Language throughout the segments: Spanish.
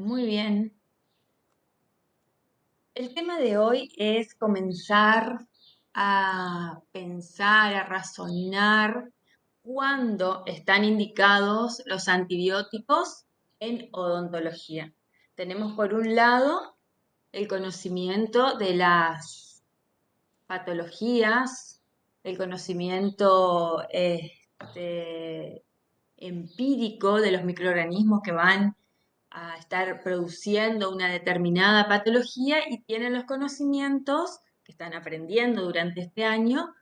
Muy bien. El tema de hoy es comenzar a pensar, a razonar cuándo están indicados los antibióticos en odontología. Tenemos por un lado el conocimiento de las patologías, el conocimiento empírico de los microorganismos que van a estar produciendo una determinada patología y tienen los conocimientos que están aprendiendo durante este año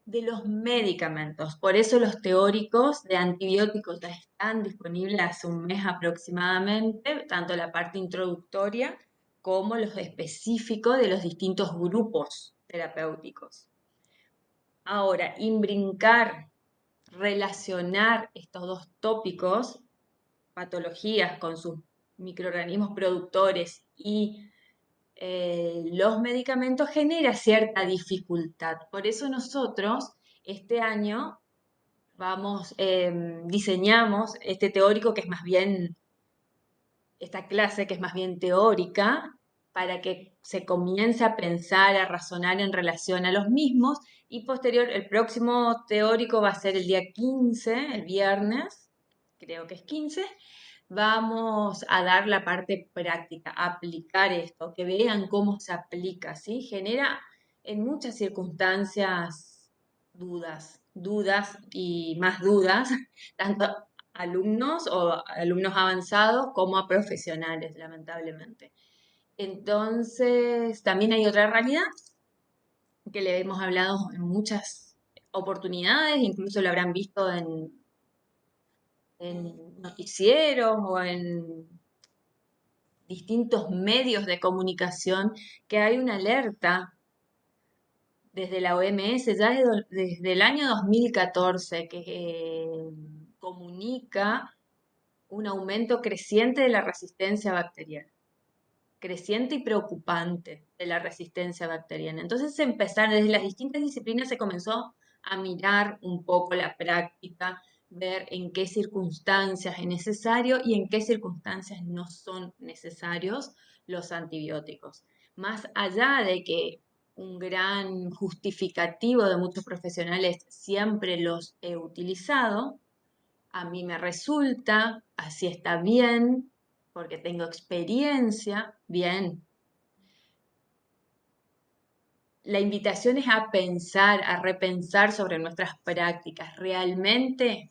de los medicamentos. Por eso los teóricos de antibióticos ya están disponibles hace un mes aproximadamente, tanto la parte introductoria como los específicos de los distintos grupos terapéuticos. Ahora, imbrincar, relacionar estos dos tópicos, patologías con sus microorganismos productores y los medicamentos, genera cierta dificultad. Por eso nosotros este año diseñamos este teórico que es más bien, esta clase que es más bien teórica, para que se comience a pensar, a razonar en relación a los mismos, y el próximo teórico va a ser el día 15, el viernes, creo que es 15. Vamos a dar la parte práctica, aplicar esto, que vean cómo se aplica, ¿sí? Genera en muchas circunstancias dudas y más dudas, tanto alumnos o alumnos avanzados como a profesionales, lamentablemente. Entonces, también hay otra realidad que le hemos hablado en muchas oportunidades, incluso lo habrán visto en noticieros o en distintos medios de comunicación, que hay una alerta desde la OMS ya desde el año 2014 que comunica un aumento creciente de la resistencia bacteriana, creciente y preocupante de la resistencia bacteriana. Entonces desde las distintas disciplinas se comenzó a mirar un poco la práctica, ver en qué circunstancias es necesario y en qué circunstancias no son necesarios los antibióticos. Más allá de que un gran justificativo de muchos profesionales siempre los he utilizado, a mí me resulta, así está bien, porque tengo experiencia, bien. La invitación es a pensar, a repensar sobre nuestras prácticas. ¿Realmente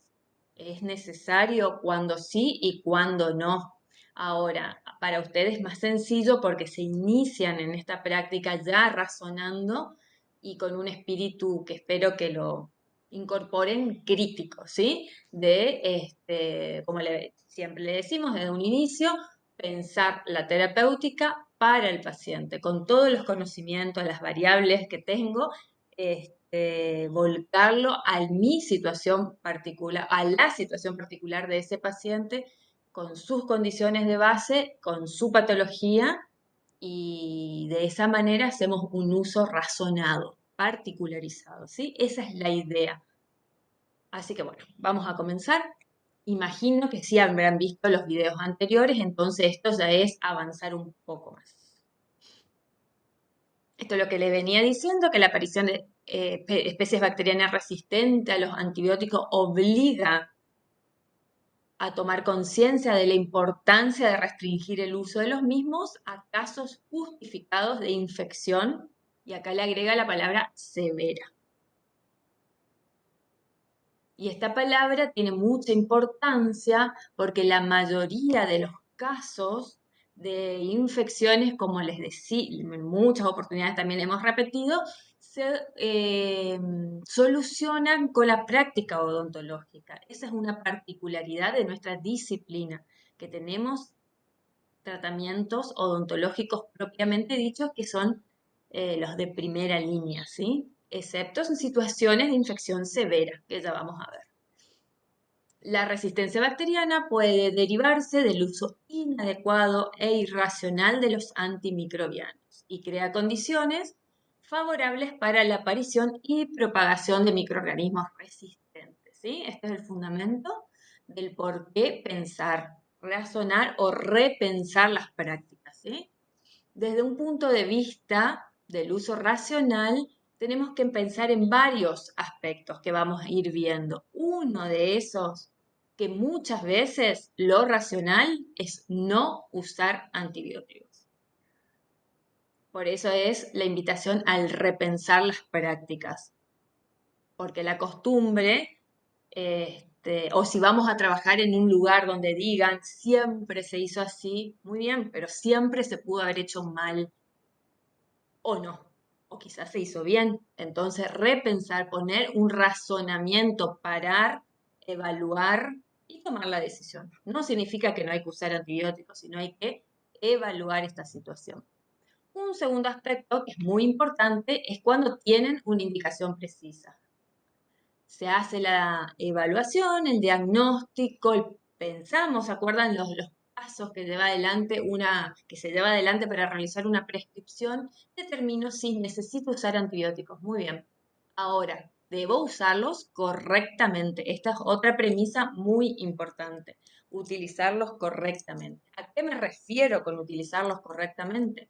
es necesario cuando sí y cuando no? Ahora, para ustedes es más sencillo porque se inician en esta práctica ya razonando y con un espíritu que espero que lo incorporen crítico, ¿sí? Como siempre le decimos desde un inicio, pensar la terapéutica para el paciente, con todos los conocimientos, las variables que tengo, volcarlo a mi situación particular, a la situación particular de ese paciente, con sus condiciones de base, con su patología, y de esa manera hacemos un uso razonado, particularizado, ¿sí? Esa es la idea. Así que bueno, vamos a comenzar. Imagino que sí habrán visto los videos anteriores, entonces esto ya es avanzar un poco más. Esto es lo que le venía diciendo, que la aparición de especies bacterianas resistentes a los antibióticos obliga a tomar conciencia de la importancia de restringir el uso de los mismos a casos justificados de infección, y acá le agrega la palabra severa. Y esta palabra tiene mucha importancia porque la mayoría de los casos de infecciones, como les decía, en muchas oportunidades también hemos repetido, se solucionan con la práctica odontológica. Esa es una particularidad de nuestra disciplina, que tenemos tratamientos odontológicos propiamente dichos que son los de primera línea, ¿sí? Excepto en situaciones de infección severa, que ya vamos a ver. La resistencia bacteriana puede derivarse del uso inadecuado e irracional de los antimicrobianos y crea condiciones favorables para la aparición y propagación de microorganismos resistentes, ¿sí? Este es el fundamento del por qué pensar razonar o repensar las prácticas, ¿sí? Desde un punto de vista del uso racional, tenemos que pensar en varios aspectos que vamos a ir viendo. Uno de esos, que muchas veces lo racional es no usar antibióticos. Por eso es la invitación al repensar las prácticas, porque la costumbre, o si vamos a trabajar en un lugar donde digan siempre se hizo así, muy bien, pero siempre se pudo haber hecho mal o no, o quizás se hizo bien. Entonces, repensar, poner un razonamiento, parar, evaluar y tomar la decisión. No significa que no hay que usar antibióticos, sino hay que evaluar esta situación. Un segundo aspecto que es muy importante es cuando tienen una indicación precisa. Se hace la evaluación, el diagnóstico, pensamos, ¿se acuerdan los pasos que lleva adelante que se lleva adelante para realizar una prescripción? Determino si necesito usar antibióticos. Muy bien. Ahora, debo usarlos correctamente. Esta es otra premisa muy importante. Utilizarlos correctamente. ¿A qué me refiero con utilizarlos correctamente?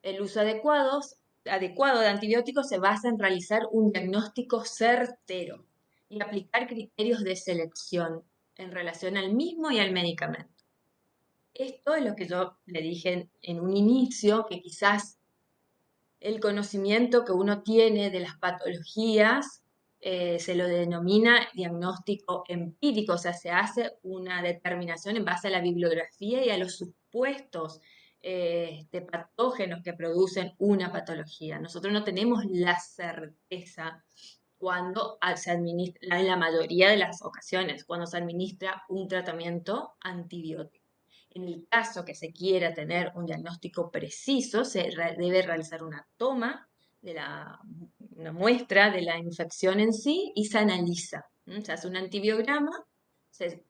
El uso adecuado de antibióticos se basa en realizar un diagnóstico certero y aplicar criterios de selección en relación al mismo y al medicamento. Esto es lo que yo le dije en un inicio, que quizás el conocimiento que uno tiene de las patologías se lo denomina diagnóstico empírico, o sea, se hace una determinación en base a la bibliografía y a los supuestos de patógenos que producen una patología. Nosotros no tenemos la certeza cuando se administra, en la mayoría de las ocasiones, cuando se administra un tratamiento antibiótico. En el caso que se quiera tener un diagnóstico preciso, se debe realizar una toma de una muestra de la infección en sí y se analiza. Se hace un antibiograma, se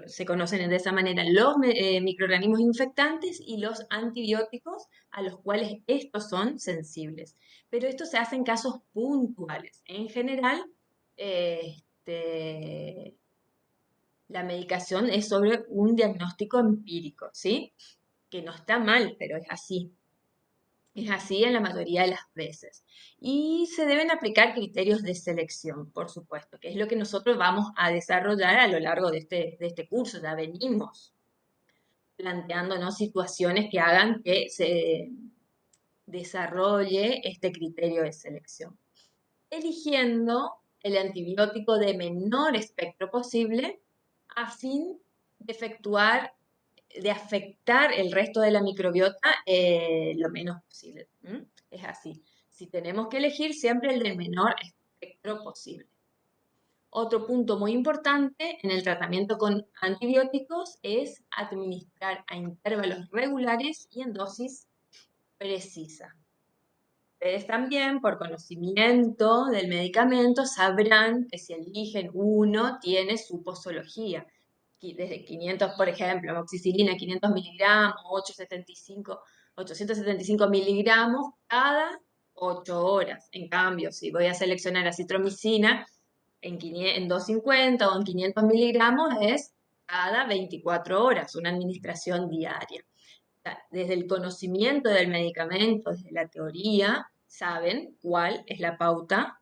se conocen de esa manera los microorganismos infectantes y los antibióticos a los cuales estos son sensibles. Pero esto se hace en casos puntuales. En general, la medicación es sobre un diagnóstico empírico, ¿sí? Que no está mal, pero es así. Es así en la mayoría de las veces. Y se deben aplicar criterios de selección, por supuesto, que es lo que nosotros vamos a desarrollar a lo largo de este curso. Ya venimos planteándonos situaciones que hagan que se desarrolle este criterio de selección. Eligiendo el antibiótico de menor espectro posible a fin de de afectar el resto de la microbiota lo menos posible. Es así. Si tenemos que elegir, siempre el del menor espectro posible. Otro punto muy importante en el tratamiento con antibióticos es administrar a intervalos regulares y en dosis precisa. Ustedes también, por conocimiento del medicamento, sabrán que si eligen uno, tiene su posología. Desde 500, por ejemplo, amoxicilina, 500 miligramos, 875 miligramos cada 8 horas. En cambio, si voy a seleccionar acitromicina en 250 o en 500 miligramos, es cada 24 horas, una administración diaria. Desde el conocimiento del medicamento, desde la teoría, saben cuál es la pauta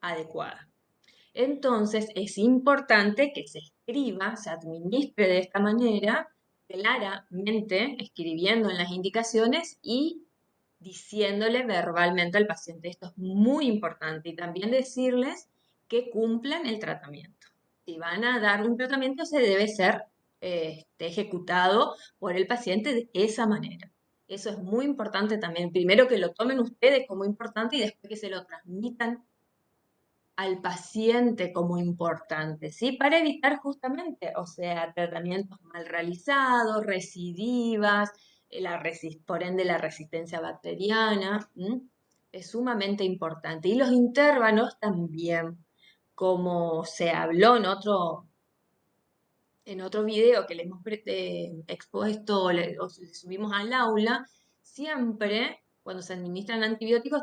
adecuada. Entonces, es importante que se escriba, se administre de esta manera, claramente, escribiendo en las indicaciones y diciéndole verbalmente al paciente. Esto es muy importante. Y también decirles que cumplan el tratamiento. Si van a dar un tratamiento, se debe ser ejecutado por el paciente de esa manera. Eso es muy importante también. Primero que lo tomen ustedes como importante y después que se lo transmitan al paciente como importante, ¿sí? Para evitar justamente, o sea, tratamientos mal realizados, recidivas, por ende la resistencia bacteriana, es sumamente importante. Y los intervalos también, como se habló en otro video que le hemos expuesto o subimos al aula, siempre cuando se administran antibióticos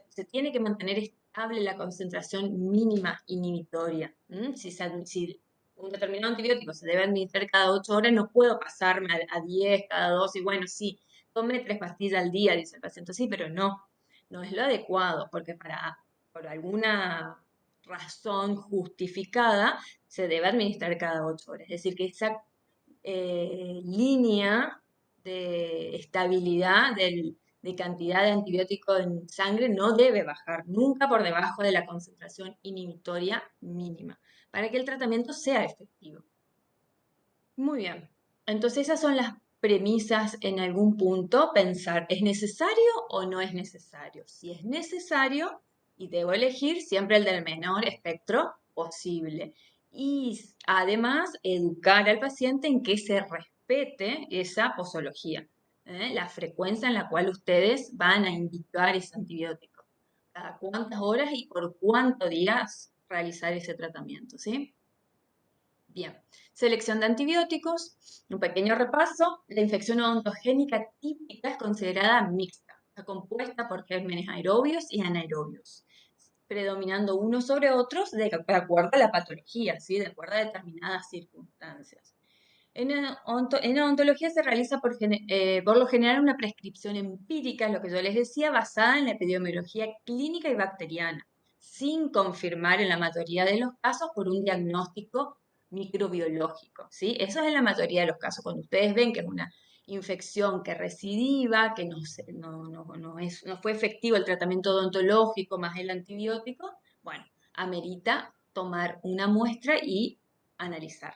se tiene que mantener estable la concentración mínima inhibitoria. Si un determinado antibiótico se debe administrar cada 8 horas, no puedo pasarme a 10, cada 12, y bueno, sí, tome 3 pastillas al día, dice el paciente, sí, pero no, no es lo adecuado, porque por alguna razón justificada se debe administrar cada 8 horas. Es decir, que esa línea de estabilidad de cantidad de antibiótico en sangre no debe bajar nunca por debajo de la concentración inhibitoria mínima para que el tratamiento sea efectivo. Muy bien. Entonces esas son las premisas en algún punto. Pensar, ¿es necesario o no es necesario? Si es necesario, y debo elegir siempre el del menor espectro posible. Y además, educar al paciente en que se respete esa posología, la frecuencia en la cual ustedes van a indicar ese antibiótico. Cada cuántas horas y por cuántos días realizar ese tratamiento, ¿sí? Bien, selección de antibióticos, un pequeño repaso. La infección odontogénica típica es considerada mixta, está compuesta por gérmenes aerobios y anaerobios, predominando unos sobre otros de acuerdo a la patología, ¿sí? De acuerdo a determinadas circunstancias. En odontología se realiza por lo general una prescripción empírica, lo que yo les decía, basada en la epidemiología clínica y bacteriana, sin confirmar en la mayoría de los casos por un diagnóstico microbiológico, ¿sí? Eso es en la mayoría de los casos. Cuando ustedes ven que es una infección que recidiva, que no fue efectivo el tratamiento odontológico más el antibiótico, bueno, amerita tomar una muestra y analizar.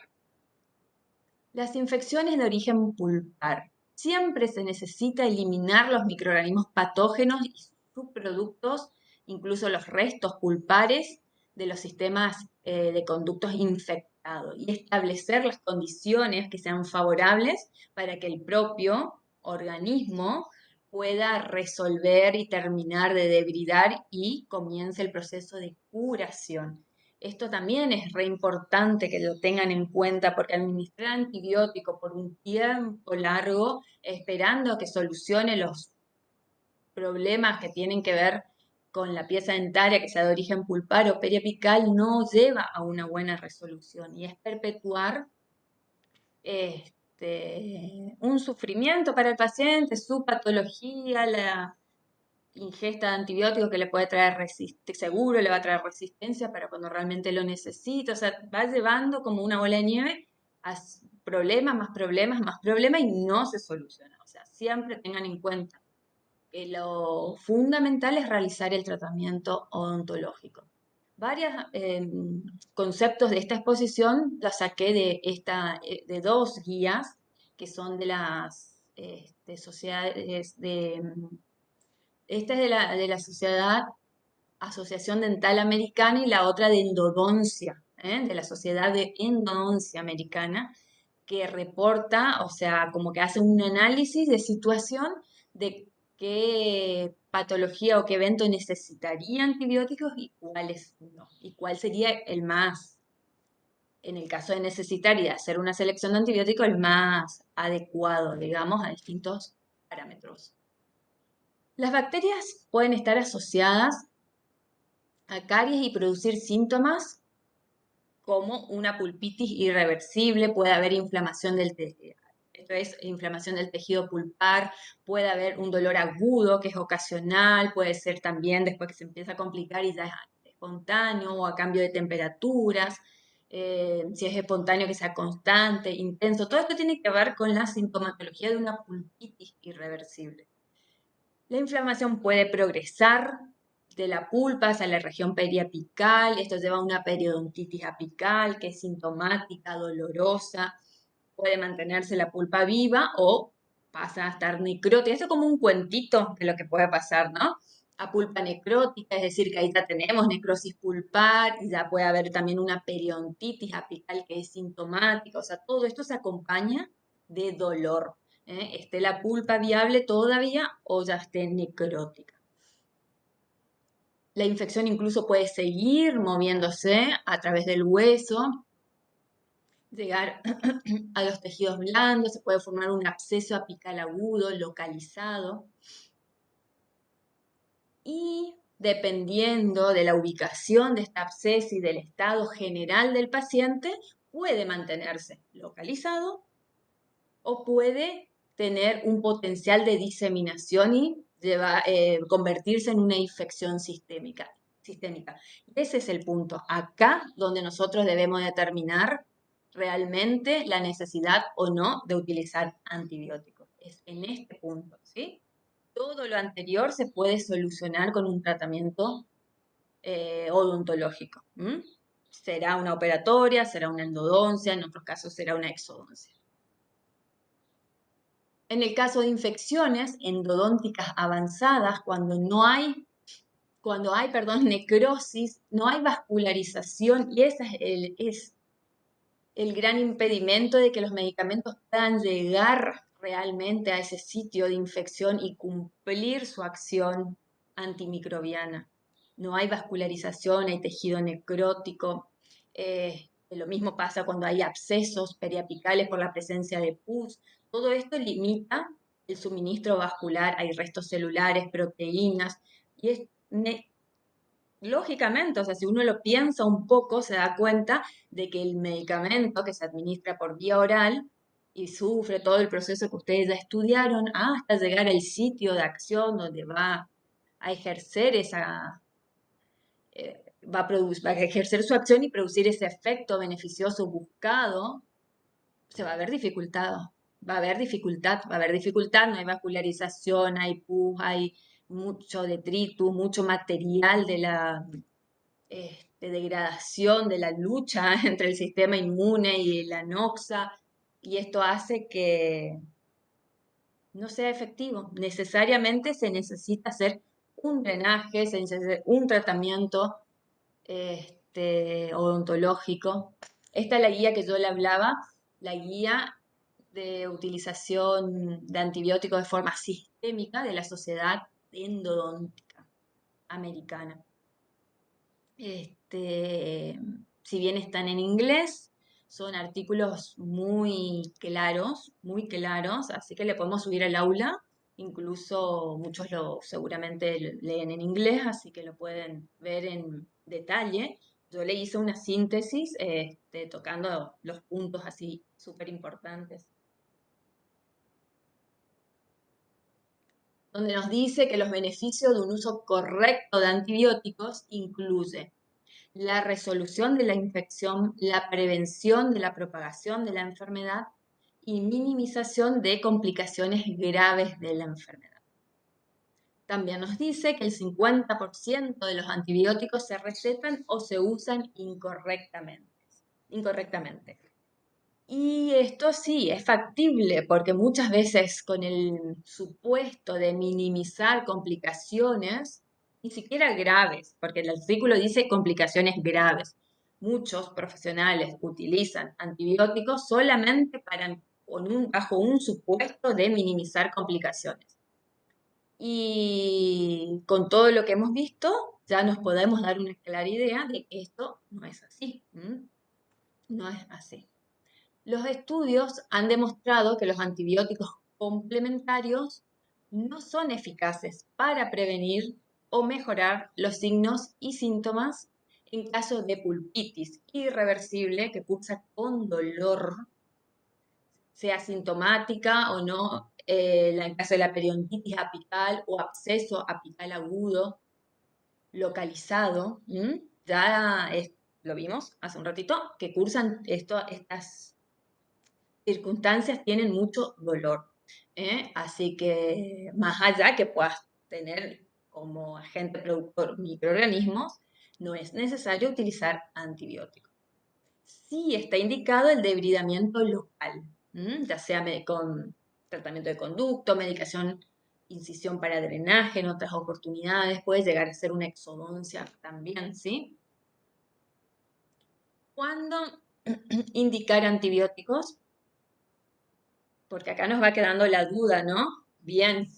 Las infecciones de origen pulpar. Siempre se necesita eliminar los microorganismos patógenos y sus subproductos, incluso los restos pulpares de los sistemas de conductos infectados y establecer las condiciones que sean favorables para que el propio organismo pueda resolver y terminar de debridar y comience el proceso de curación. Esto también es re importante que lo tengan en cuenta porque administrar antibiótico por un tiempo largo, esperando a que solucione los problemas que tienen que ver con la pieza dentaria, que sea de origen pulpar o periapical, no lleva a una buena resolución y es perpetuar un sufrimiento para el paciente, su patología, la ingesta de antibióticos que le puede traer seguro le va a traer resistencia para cuando realmente lo necesita. O sea, va llevando como una bola de nieve a problemas, más problemas, más problemas y no se soluciona. O sea, siempre tengan en cuenta que lo fundamental es realizar el tratamiento odontológico. Varios conceptos de esta exposición los saqué de dos guías que son de las sociedades esta es de la Sociedad Asociación Dental Americana y la otra de endodoncia, de la Sociedad de Endodoncia Americana, que reporta, o sea, como que hace un análisis de situación de qué patología o qué evento necesitaría antibióticos y cuáles no, y cuál sería el más, en el caso de necesitar y de hacer una selección de antibióticos, el más adecuado, digamos, a distintos parámetros. Las bacterias pueden estar asociadas a caries y producir síntomas como una pulpitis irreversible, puede haber inflamación del tejido. Esto es inflamación del tejido pulpar, puede haber un dolor agudo que es ocasional, puede ser también después que se empieza a complicar y ya es espontáneo o a cambio de temperaturas, si es espontáneo que sea constante, intenso. Todo esto tiene que ver con la sintomatología de una pulpitis irreversible. La inflamación puede progresar de la pulpa hacia la región periapical. Esto lleva a una periodontitis apical que es sintomática, dolorosa. Puede mantenerse la pulpa viva o pasa a estar necrótica. Esto es como un cuentito de lo que puede pasar, ¿no? A pulpa necrótica, es decir, que ahí ya tenemos necrosis pulpar y ya puede haber también una periodontitis apical que es sintomática. O sea, todo esto se acompaña de dolor. Esté la pulpa viable todavía o ya esté necrótica. La infección incluso puede seguir moviéndose a través del hueso, llegar a los tejidos blandos, se puede formar un absceso apical agudo localizado y dependiendo de la ubicación de este absceso y del estado general del paciente, puede mantenerse localizado o puede tener un potencial de diseminación y convertirse en una infección sistémica. Ese es el punto. Acá donde nosotros debemos determinar realmente la necesidad o no de utilizar antibióticos. Es en este punto, ¿sí? Todo lo anterior se puede solucionar con un tratamiento odontológico. Será una operatoria, será una endodoncia, en otros casos será una exodoncia. En el caso de infecciones endodónticas avanzadas, cuando hay, perdón, necrosis, no hay vascularización y ese es el gran impedimento de que los medicamentos puedan llegar realmente a ese sitio de infección y cumplir su acción antimicrobiana. No hay vascularización, hay tejido necrótico. Lo mismo pasa cuando hay abscesos periapicales por la presencia de pus. Todo esto limita el suministro vascular, hay restos celulares, proteínas, y es lógicamente, o sea, si uno lo piensa un poco, se da cuenta de que el medicamento que se administra por vía oral y sufre todo el proceso que ustedes ya estudiaron hasta llegar al sitio de acción donde va a ejercer va a ejercer su acción y producir ese efecto beneficioso buscado, se va a ver dificultado. Va a haber dificultad, no hay vascularización, hay pus, hay mucho detritus, mucho material de la degradación de la lucha entre el sistema inmune y la noxa, y esto hace que no sea efectivo. Necesariamente se necesita hacer un drenaje, se necesita un tratamiento odontológico. Esta es la guía que yo le hablaba, la guía de utilización de antibióticos de forma sistémica de la Sociedad Endodóntica Americana. Si bien están en inglés, son artículos muy claros, así que le podemos subir al aula. Incluso muchos seguramente leen en inglés, así que lo pueden ver en detalle. Yo le hice una síntesis tocando los puntos así súper importantes, donde nos dice que los beneficios de un uso correcto de antibióticos incluye la resolución de la infección, la prevención de la propagación de la enfermedad y minimización de complicaciones graves de la enfermedad. También nos dice que el 50% de los antibióticos se recetan o se usan incorrectamente. Y esto sí, es factible porque muchas veces con el supuesto de minimizar complicaciones, ni siquiera graves, porque el artículo dice complicaciones graves. Muchos profesionales utilizan antibióticos solamente bajo un supuesto de minimizar complicaciones. Y con todo lo que hemos visto, ya nos podemos dar una clara idea de que esto no es así. No es así. Los estudios han demostrado que los antibióticos complementarios no son eficaces para prevenir o mejorar los signos y síntomas en caso de pulpitis irreversible que cursa con dolor, sea sintomática o no, en caso de la periodontitis apical o absceso apical agudo localizado, lo vimos hace un ratito, que cursan estas circunstancias tienen mucho dolor. Así que más allá que puedas tener como agente productor microorganismos, no es necesario utilizar antibióticos. Sí está indicado el debridamiento local, ya sea con tratamiento de conducto, medicación, incisión para drenaje, en otras oportunidades puede llegar a ser una exodoncia también, ¿sí? ¿Cuándo indicar antibióticos? Porque acá nos va quedando la duda, ¿no? Bien,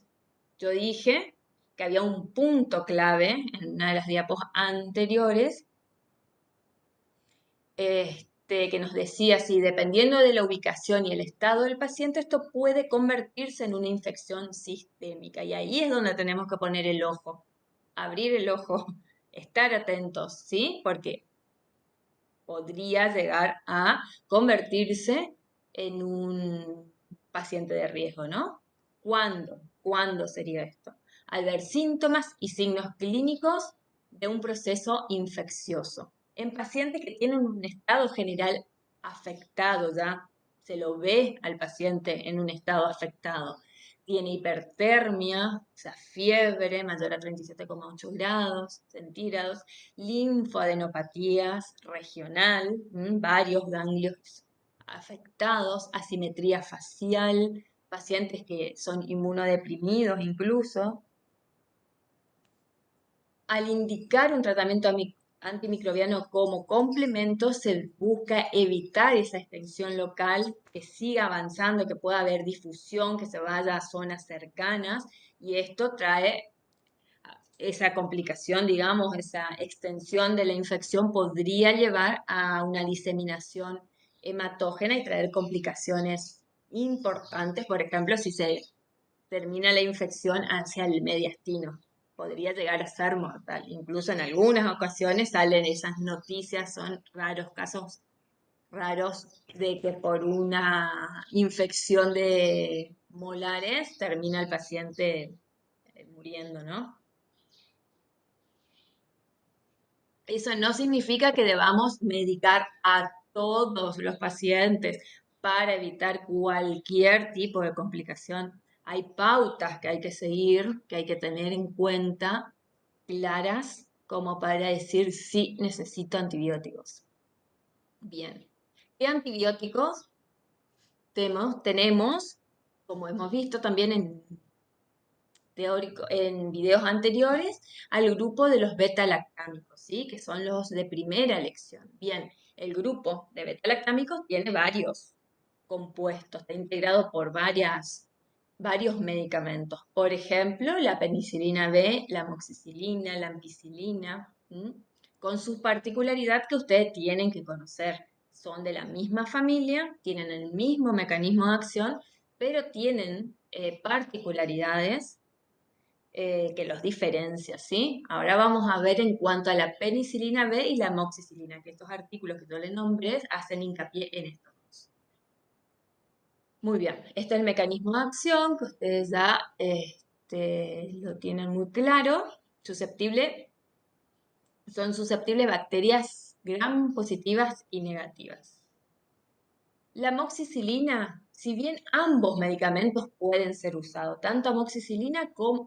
yo dije que había un punto clave en una de las diapos anteriores, que nos decía si dependiendo de la ubicación y el estado del paciente, esto puede convertirse en una infección sistémica. Y ahí es donde tenemos que poner el ojo, abrir el ojo, estar atentos, ¿sí? Porque podría llegar a convertirse en un paciente de riesgo, ¿no? ¿Cuándo? ¿Cuándo sería esto? Al ver síntomas y signos clínicos de un proceso infeccioso. En pacientes que tienen un estado general afectado, ya se lo ve al paciente en un estado afectado. Tiene hipertermia, o sea, fiebre mayor a 37,8 grados centígrados, linfoadenopatías regional, varios ganglios afectados, asimetría facial, pacientes que son inmunodeprimidos incluso. Al indicar un tratamiento antimicrobiano como complemento, se busca evitar esa extensión local, que siga avanzando, que pueda haber difusión, que se vaya a zonas cercanas, y esto trae esa complicación, digamos, esa extensión de la infección podría llevar a una diseminación hematógena y traer complicaciones importantes, por ejemplo, si se termina la infección hacia el mediastino. Podría llegar a ser mortal. Incluso en algunas ocasiones salen esas noticias, son raros casos raros de que por una infección de molares termina el paciente muriendo, ¿no? Eso no significa que debamos medicar a todos los pacientes para evitar cualquier tipo de complicación. Hay pautas que hay que seguir, que hay que tener en cuenta, claras, como para decir sí necesito antibióticos. Bien, ¿qué antibióticos tenemos? Como hemos visto también en videos anteriores, al grupo de los beta-lactámicos, ¿sí? Que son los de primera elección. Bien, el grupo de beta-lactámicos tiene varios compuestos, está integrado por varios medicamentos. Por ejemplo, la penicilina B, la amoxicilina, la ampicilina, con su particularidad que ustedes tienen que conocer. Son de la misma familia, tienen el mismo mecanismo de acción, pero tienen particularidades que los diferencia, ¿sí? Ahora vamos a ver en cuanto a la penicilina B y la amoxicilina, que estos artículos que yo les nombré hacen hincapié en estos dos. Muy bien, este es el mecanismo de acción que ustedes ya lo tienen muy claro. Son susceptibles bacterias gram positivas y negativas. La amoxicilina, si bien ambos medicamentos pueden ser usados, tanto amoxicilina como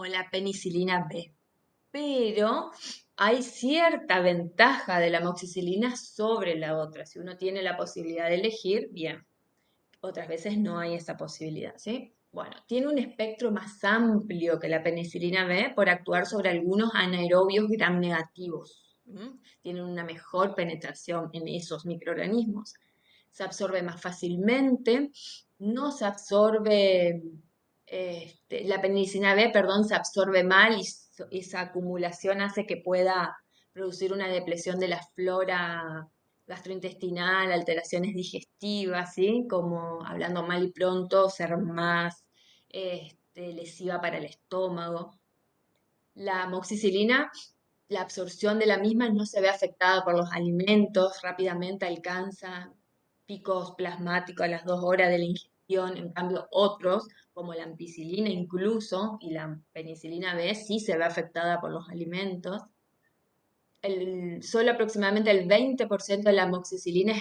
la penicilina B, pero hay cierta ventaja de la amoxicilina sobre la otra. Si uno tiene la posibilidad de elegir, bien. Otras veces no hay esa posibilidad, ¿sí? Bueno, tiene un espectro más amplio que la penicilina B por actuar sobre algunos anaerobios gram negativos. Tienen una mejor penetración en esos microorganismos. Se absorbe más fácilmente, no se absorbe, la penicilina B, perdón, se absorbe mal y esa acumulación hace que pueda producir una depresión de la flora gastrointestinal, alteraciones digestivas, ¿sí? Como hablando mal y pronto, ser más lesiva para el estómago. La amoxicilina, la absorción de la misma no se ve afectada por los alimentos, rápidamente alcanza picos plasmáticos a las 2 horas de la ingestión, en cambio otros, como la ampicilina incluso y la penicilina B, sí se ve afectada por los alimentos. Solo aproximadamente el 20% de la amoxicilina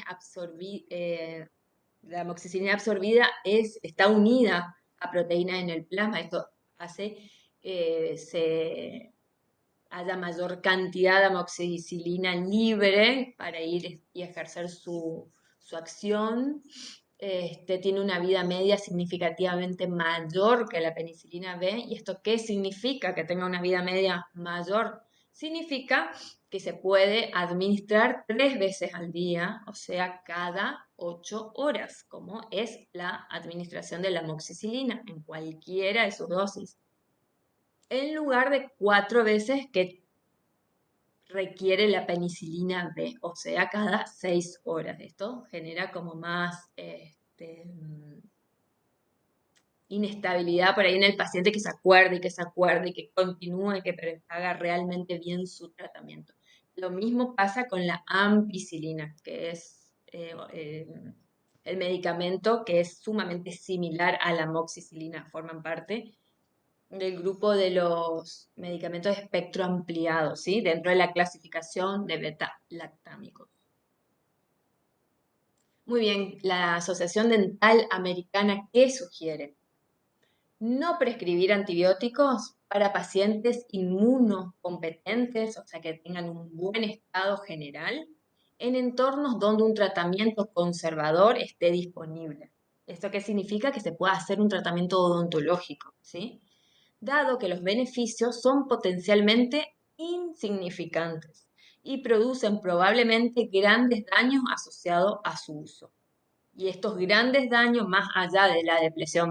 la amoxicilina absorbida está unida a proteínas en el plasma. Esto hace que se haya mayor cantidad de amoxicilina libre para ir y ejercer su acción. Tiene una vida media significativamente mayor que la penicilina B. ¿Y esto qué significa que tenga una vida media mayor? Significa que se puede administrar 3 veces al día, o sea, cada 8 horas, como es la administración de la amoxicilina en cualquiera de sus dosis, en lugar de 4 veces que requiere la penicilina B, o sea, cada 6 horas. Esto genera como más inestabilidad por ahí en el paciente que se acuerde y que se acuerde y que continúe, que haga realmente bien su tratamiento. Lo mismo pasa con la ampicilina, que es el medicamento que es sumamente similar a la amoxicilina, forman parte del grupo de los medicamentos de espectro ampliado, ¿sí? Dentro de la clasificación de beta-lactámicos. Muy bien, la Asociación Dental Americana, ¿qué sugiere? No prescribir antibióticos para pacientes inmunocompetentes, o sea, que tengan un buen estado general, en entornos donde un tratamiento conservador esté disponible. ¿Esto qué significa? Que se pueda hacer un tratamiento odontológico, ¿sí? Dado que los beneficios son potencialmente insignificantes y producen probablemente grandes daños asociados a su uso. Y estos grandes daños, más allá de la depresión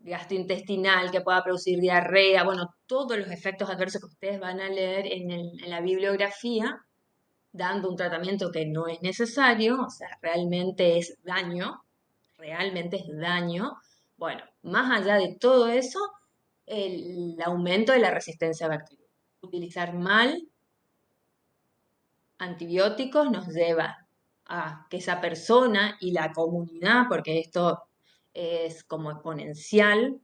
gastrointestinal que pueda producir diarrea, bueno, todos los efectos adversos que ustedes van a leer en la bibliografía, dando un tratamiento que no es necesario, o sea, realmente es daño. Bueno, más allá de todo eso, el aumento de la resistencia bacteriana. Utilizar mal antibióticos nos lleva a que esa persona y la comunidad, porque esto es como exponencial,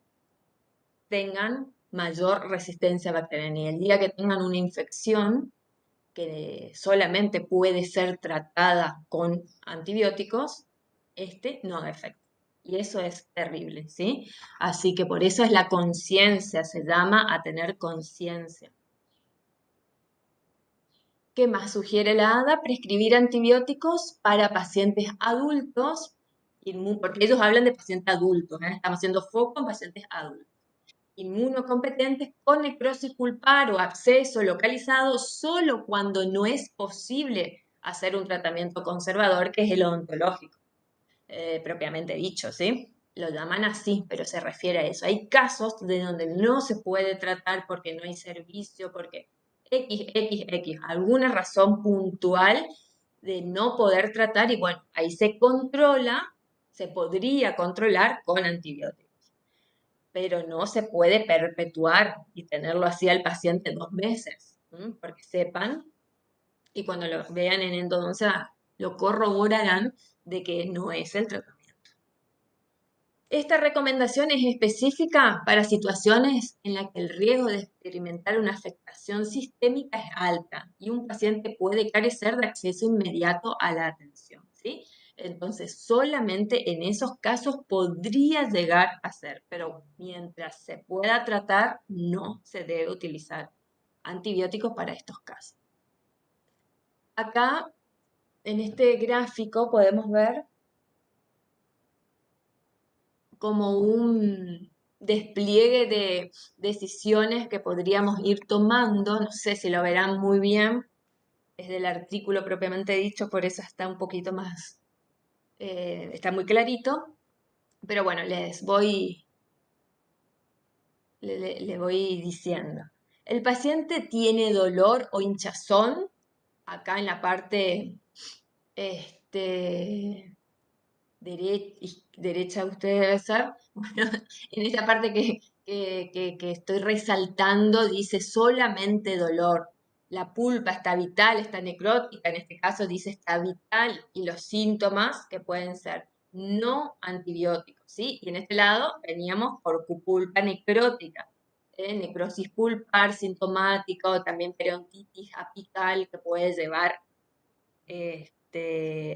tengan mayor resistencia bacteriana. Y el día que tengan una infección que solamente puede ser tratada con antibióticos, este no haga efecto. Y eso es terrible, ¿sí? Así que por eso es la conciencia, se llama a tener conciencia. ¿Qué más sugiere la ADA? Prescribir antibióticos para pacientes adultos, porque ellos hablan de pacientes adultos, ¿eh? Estamos haciendo foco en pacientes adultos inmunocompetentes con necrosis pulpar o absceso localizado solo cuando no es posible hacer un tratamiento conservador, que es el odontológico, propiamente dicho, ¿sí? Lo llaman así, pero se refiere a eso. Hay casos de donde no se puede tratar porque no hay servicio, porque alguna razón puntual de no poder tratar y bueno, ahí se controla, se podría controlar con antibióticos, pero no se puede perpetuar y tenerlo así al paciente 2 meses, porque sepan y cuando lo vean en endodoncia lo corroborarán de que no es el tratamiento. Esta recomendación es específica para situaciones en las que el riesgo de experimentar una afectación sistémica es alta y un paciente puede carecer de acceso inmediato a la atención, ¿sí? Entonces, solamente en esos casos podría llegar a ser, pero mientras se pueda tratar, no se debe utilizar antibióticos para estos casos. Acá, en este gráfico, podemos ver como un despliegue de decisiones que podríamos ir tomando, no sé si lo verán muy bien, es del artículo propiamente dicho, por eso está un poquito más, está muy clarito, pero bueno, le voy diciendo. El paciente tiene dolor o hinchazón, acá en la parte este, derecha usted debe ser, bueno, en esta parte que estoy resaltando dice solamente dolor. La pulpa está vital, está necrótica, en este caso dice está vital y los síntomas que pueden ser no antibióticos, ¿sí? Y en este lado veníamos por pulpa necrótica, necrosis pulpar sintomática o también peritonitis apical que puede llevar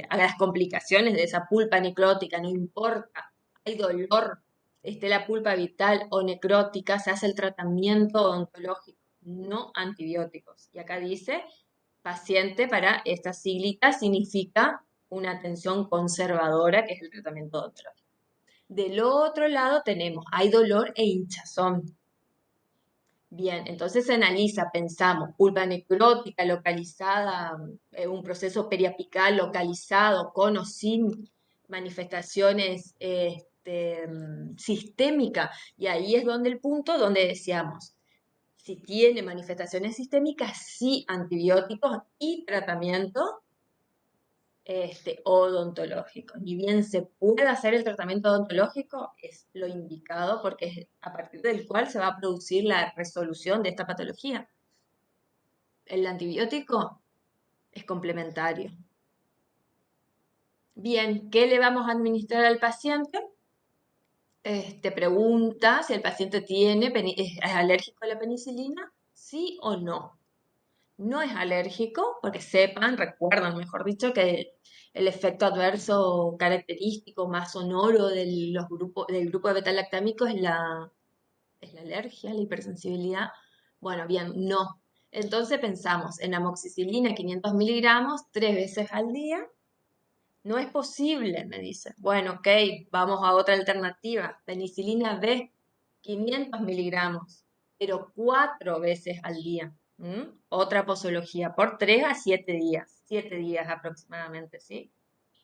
a las complicaciones de esa pulpa necrótica, no importa, hay dolor, esté la pulpa vital o necrótica, se hace el tratamiento odontológico, no antibióticos. Y acá dice, paciente para estas siglitas significa una atención conservadora, que es el tratamiento odontológico. Del otro lado tenemos, hay dolor e hinchazón. Bien, entonces se analiza, pensamos, pulpa necrótica localizada, un proceso periapical localizado con o sin manifestaciones sistémicas. Y ahí es donde el punto donde decíamos, si tiene manifestaciones sistémicas, sí antibióticos y tratamiento odontológico. Ni bien se puede hacer el tratamiento odontológico, es lo indicado porque es a partir del cual se va a producir la resolución de esta patología. El antibiótico es complementario. Bien, ¿qué le vamos a administrar al paciente? Pregunta si el paciente es alérgico a la penicilina, sí o no. No es alérgico, porque recuerdan, mejor dicho, que el efecto adverso característico más sonoro del grupo de beta-lactámico es la alergia, la hipersensibilidad. Bueno, bien, no. Entonces pensamos en amoxicilina 500 miligramos 3 veces al día. No es posible, me dice. Bueno, ok, vamos a otra alternativa. Penicilina B, 500 miligramos, pero 4 veces al día. Otra posología, por 3 a 7 días. 7 días aproximadamente, ¿sí?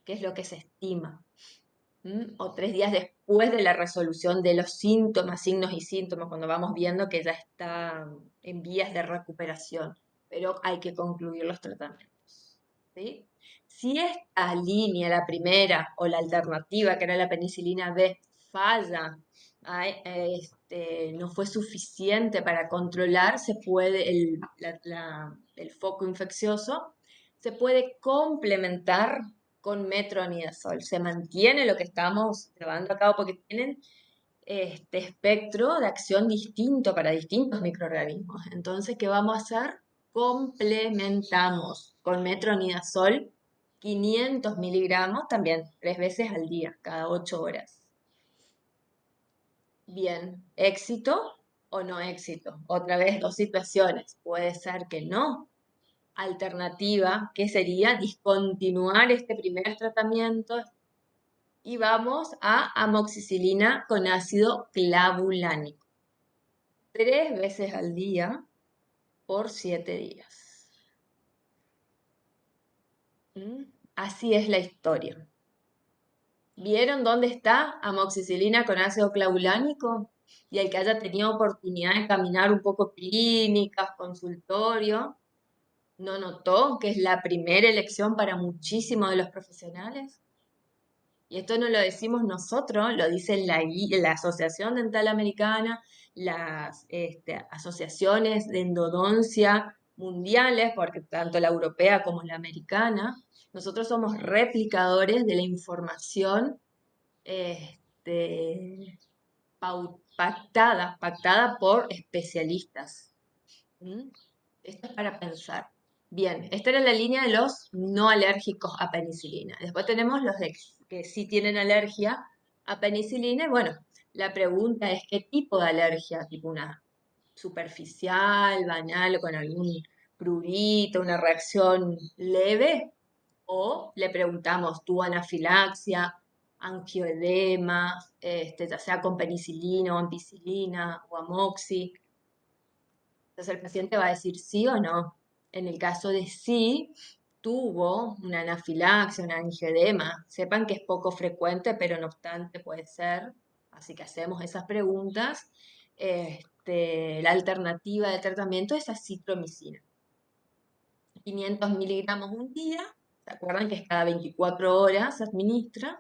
Que es lo que se estima. O 3 días después de la resolución de los síntomas, signos y síntomas, cuando vamos viendo que ya está en vías de recuperación. Pero hay que concluir los tratamientos, ¿sí? Si esta línea, la primera o la alternativa, que era la penicilina B, falla, no fue suficiente para controlar, se puede el foco infeccioso, se puede complementar con metronidazol. Se mantiene lo que estamos llevando a cabo porque tienen este espectro de acción distinto para distintos microorganismos. Entonces, ¿qué vamos a hacer? Complementamos con metronidazol 500 miligramos también 3 veces al día, cada 8 horas. Bien, ¿éxito o no éxito? Otra vez, dos situaciones. Puede ser que no. Alternativa, que sería discontinuar este primer tratamiento y vamos a amoxicilina con ácido clavulánico. 3 veces al día por 7 días. Así es la historia. ¿Vieron dónde está amoxicilina con ácido clavulánico? Y el que haya tenido oportunidad de caminar un poco clínicas, consultorio, ¿no notó que es la primera elección para muchísimos de los profesionales? Y esto no lo decimos nosotros, lo dice la Asociación Dental Americana, las asociaciones de endodoncia mundiales, porque tanto la europea como la americana. Nosotros somos replicadores de la información este, pactada por especialistas. ¿Mm? Esto es para pensar. Bien, esta era la línea de los no alérgicos a penicilina. Después tenemos los que sí tienen alergia a penicilina. Y bueno, la pregunta es qué tipo de alergia, tipo una superficial, banal, con algún prurito, una reacción leve, o le preguntamos, ¿tuvo anafilaxia, angioedema, ya sea con penicilina o ampicilina o amoxi? Entonces el paciente va a decir sí o no. En el caso de sí, tuvo una anafilaxia, un angioedema. Sepan que es poco frecuente, pero no obstante puede ser. Así que hacemos esas preguntas. La alternativa de tratamiento es acitromicina. 500 miligramos un día. ¿Se acuerdan que es cada 24 horas se administra?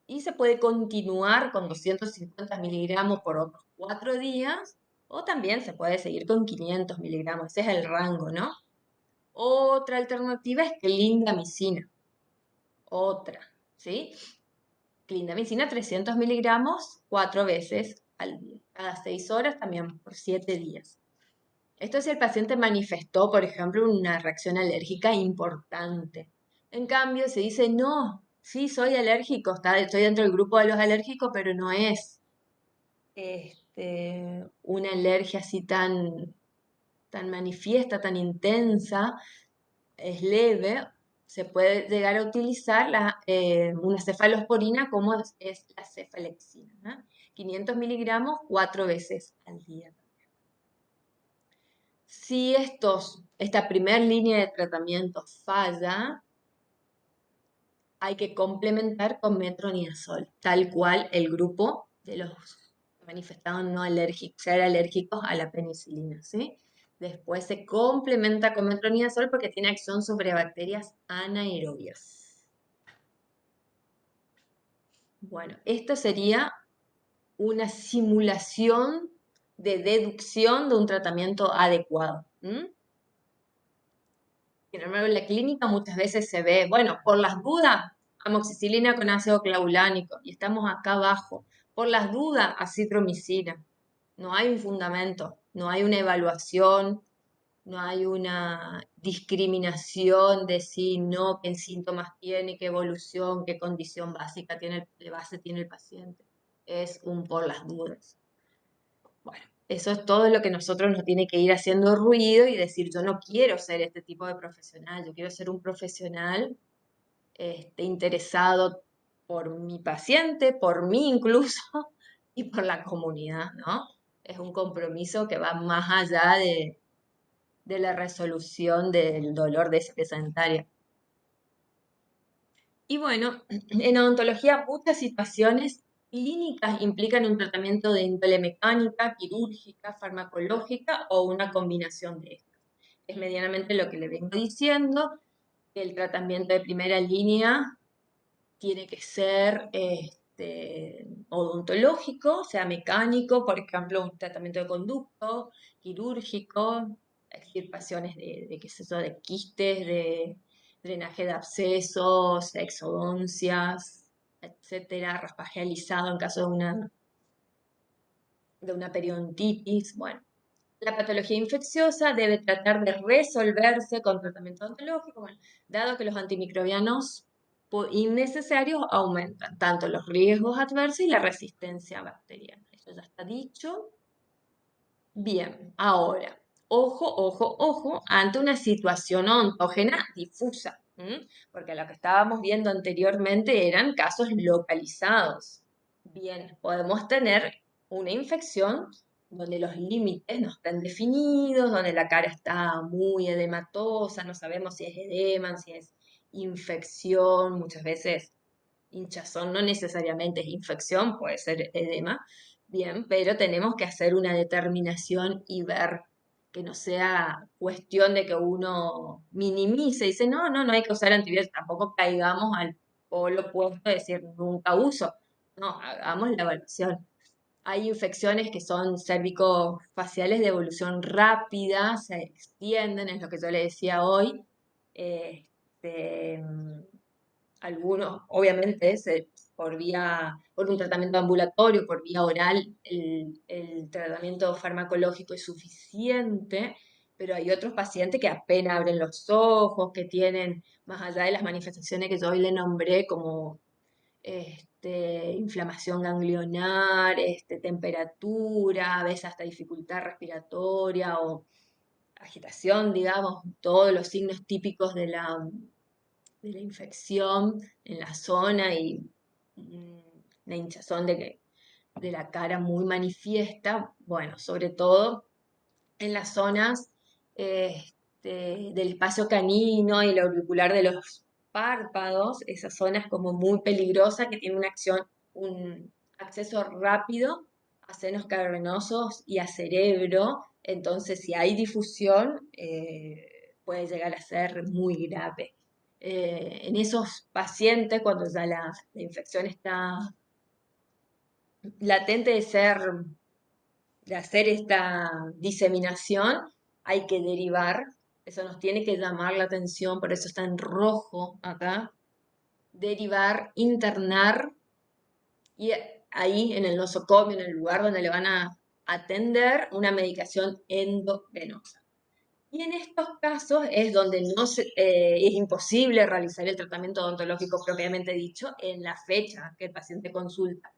Y se puede continuar con 250 miligramos por otros 4 días, o también se puede seguir con 500 miligramos, ese es el rango, ¿no? Otra alternativa es clindamicina, otra, ¿sí? Clindamicina 300 miligramos 4 veces al día, cada 6 horas también por 7 días. Esto si el paciente manifestó, por ejemplo, una reacción alérgica importante. En cambio, se dice, no, sí, soy alérgico, estoy dentro del grupo de los alérgicos, pero no es una alergia así tan manifiesta, tan intensa, es leve, se puede llegar a utilizar una cefalosporina como es la cefalexina, ¿no? 500 miligramos 4 veces al día. Si esta primera línea de tratamiento falla, hay que complementar con metronidazol, tal cual el grupo de los manifestados no alérgicos, ser alérgicos a la penicilina, ¿sí? Después se complementa con metronidazol porque tiene acción sobre bacterias anaerobias. Bueno, esto sería una simulación de deducción de un tratamiento adecuado. Sin embargo, en la clínica muchas veces se ve, bueno, por las dudas, amoxicilina con ácido clavulánico, y estamos acá abajo. Por las dudas, acitromicina. No hay un fundamento, no hay una evaluación, no hay una discriminación de si no, qué síntomas tiene, qué evolución, qué condición básica tiene, de base tiene el paciente. Es un por las dudas. Bueno, eso es todo lo que nosotros nos tiene que ir haciendo ruido y decir, yo no quiero ser este tipo de profesional, yo quiero ser un profesional interesado por mi paciente, por mí incluso, y por la comunidad, ¿no? Es un compromiso que va más allá de la resolución del dolor de ese sanitaria. Y bueno, en odontología muchas situaciones clínicas implican un tratamiento de índole mecánica, quirúrgica, farmacológica o una combinación de estas. Es medianamente lo que le vengo diciendo, que el tratamiento de primera línea tiene que ser odontológico, o sea, mecánico, por ejemplo, un tratamiento de conducto, quirúrgico, extirpaciones de qué sé yo, de quistes, de drenaje de abscesos, exodoncias, etcétera, raspaje alisado en caso de una periodontitis. Bueno, la patología infecciosa debe tratar de resolverse con tratamiento odontológico, bueno, dado que los antimicrobianos innecesarios aumentan tanto los riesgos adversos y la resistencia bacteriana. Eso ya está dicho. Bien, ahora, ojo, ojo, ojo, ante una situación ontógena difusa, porque lo que estábamos viendo anteriormente eran casos localizados. Bien, podemos tener una infección donde los límites no están definidos, donde la cara está muy edematosa, no sabemos si es edema, si es infección, muchas veces hinchazón no necesariamente es infección, puede ser edema, bien, pero tenemos que hacer una determinación y ver que no sea cuestión de que uno minimice y dice, no, no, no hay que usar antibióticos, tampoco caigamos al polo opuesto de decir nunca uso, no, hagamos la evaluación. Hay infecciones que son cérvico-faciales de evolución rápida, se extienden, es lo que yo le decía hoy. Este, algunos, obviamente, por un tratamiento ambulatorio, por vía oral, el tratamiento farmacológico es suficiente, pero hay otros pacientes que apenas abren los ojos, que tienen, más allá de las manifestaciones que yo hoy le nombré, como inflamación ganglionar, temperatura, a veces hasta dificultad respiratoria o agitación, digamos, todos los signos típicos de la infección en la zona y una hinchazón de la cara muy manifiesta, bueno, sobre todo en las zonas del espacio canino y el auricular de los párpados, esa zona es como muy peligrosa que tiene una acción, un acceso rápido a senos cavernosos y a cerebro, entonces si hay difusión puede llegar a ser muy grave. En esos pacientes, cuando ya la infección está latente de hacer esta diseminación, hay que derivar, eso nos tiene que llamar la atención, por eso está en rojo acá, derivar, internar y ahí en el nosocomio, en el lugar donde le van a atender, una medicación endovenosa. Y en estos casos es donde es imposible realizar el tratamiento odontológico propiamente dicho en la fecha que el paciente consulta.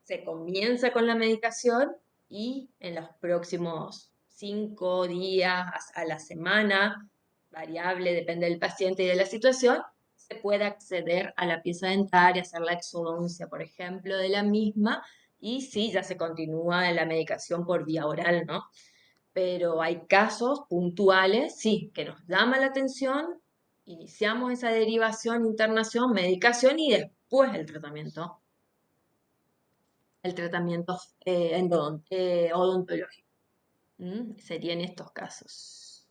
Se comienza con la medicación y en los próximos 5 días a la semana, variable, depende del paciente y de la situación, se puede acceder a la pieza dentaria, hacer la exodoncia, por ejemplo, de la misma, y sí, ya se continúa la medicación por vía oral, ¿no? Pero hay casos puntuales, sí, que nos llama la atención, iniciamos esa derivación, internación, medicación y después el tratamiento odontológico. Sería en estos casos.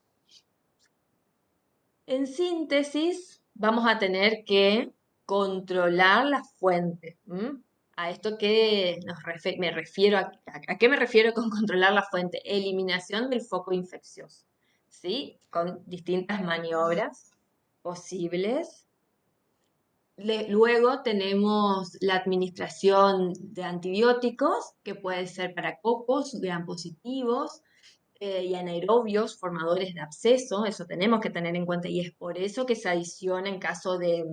En síntesis, vamos a tener que controlar la fuente. a esto que me refiero, ¿a qué me refiero con controlar la fuente? Eliminación del foco infeccioso, ¿sí? Con distintas maniobras posibles. Luego tenemos la administración de antibióticos, que puede ser para cocos, gram positivos, y anaerobios, formadores de absceso, eso tenemos que tener en cuenta y es por eso que se adiciona en caso de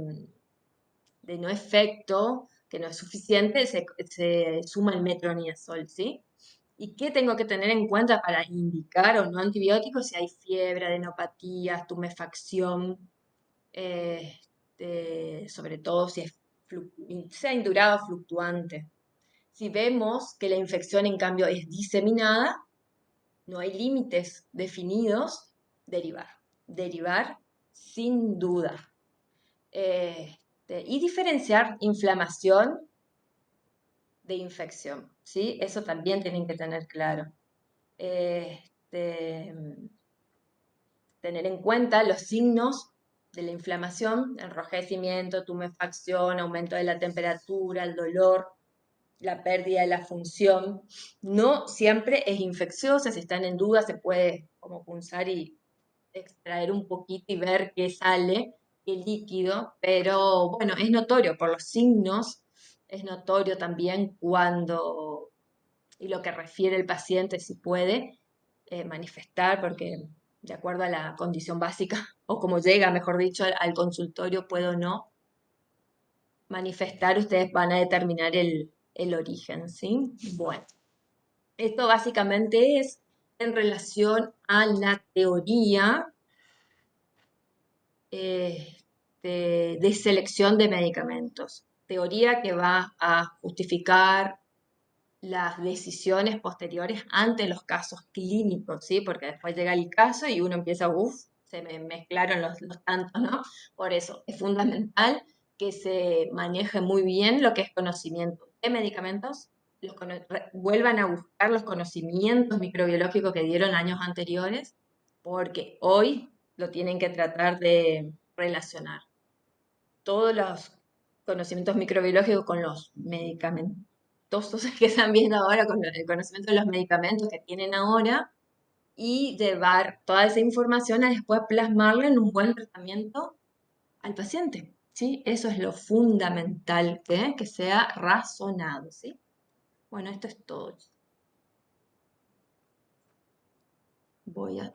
no efecto, que no es suficiente, se suma el metronidazol, ¿sí? ¿Y qué tengo que tener en cuenta para indicar o no antibióticos si hay fiebre, adenopatías, tumefacción, sobre todo si sea indurado o fluctuante? Si vemos que la infección en cambio es diseminada, no hay límites definidos, derivar. Derivar sin duda. Y diferenciar inflamación de infección, ¿sí? Eso también tienen que tener claro. Este, Tener en cuenta los signos de la inflamación, enrojecimiento, tumefacción, aumento de la temperatura, el dolor, la pérdida de la función. No siempre es infecciosa, si están en duda se puede como punzar y extraer un poquito y ver qué sale, qué líquido, pero bueno, es notorio por los signos, es notorio también cuando, y lo que refiere el paciente si puede manifestar, porque de acuerdo a la condición básica, o como llega, mejor dicho, al consultorio, puedo o no manifestar, ustedes van a determinar el origen, ¿sí? Bueno, esto básicamente es en relación a la teoría de selección de medicamentos. Teoría que va a justificar las decisiones posteriores ante los casos clínicos, ¿sí? Porque después llega el caso y uno empieza, uff, se me mezclaron los tantos, ¿no? Por eso es fundamental que se maneje muy bien lo que es conocimiento de medicamentos, vuelvan a buscar los conocimientos microbiológicos que dieron años anteriores, porque hoy lo tienen que tratar de relacionar. Todos los conocimientos microbiológicos con los medicamentos que están viendo ahora, con el conocimiento de los medicamentos que tienen ahora, y llevar toda esa información a después plasmarla en un buen tratamiento al paciente, ¿sí? Eso es lo fundamental, que sea razonado, ¿sí? Bueno, esto es todo. Voy a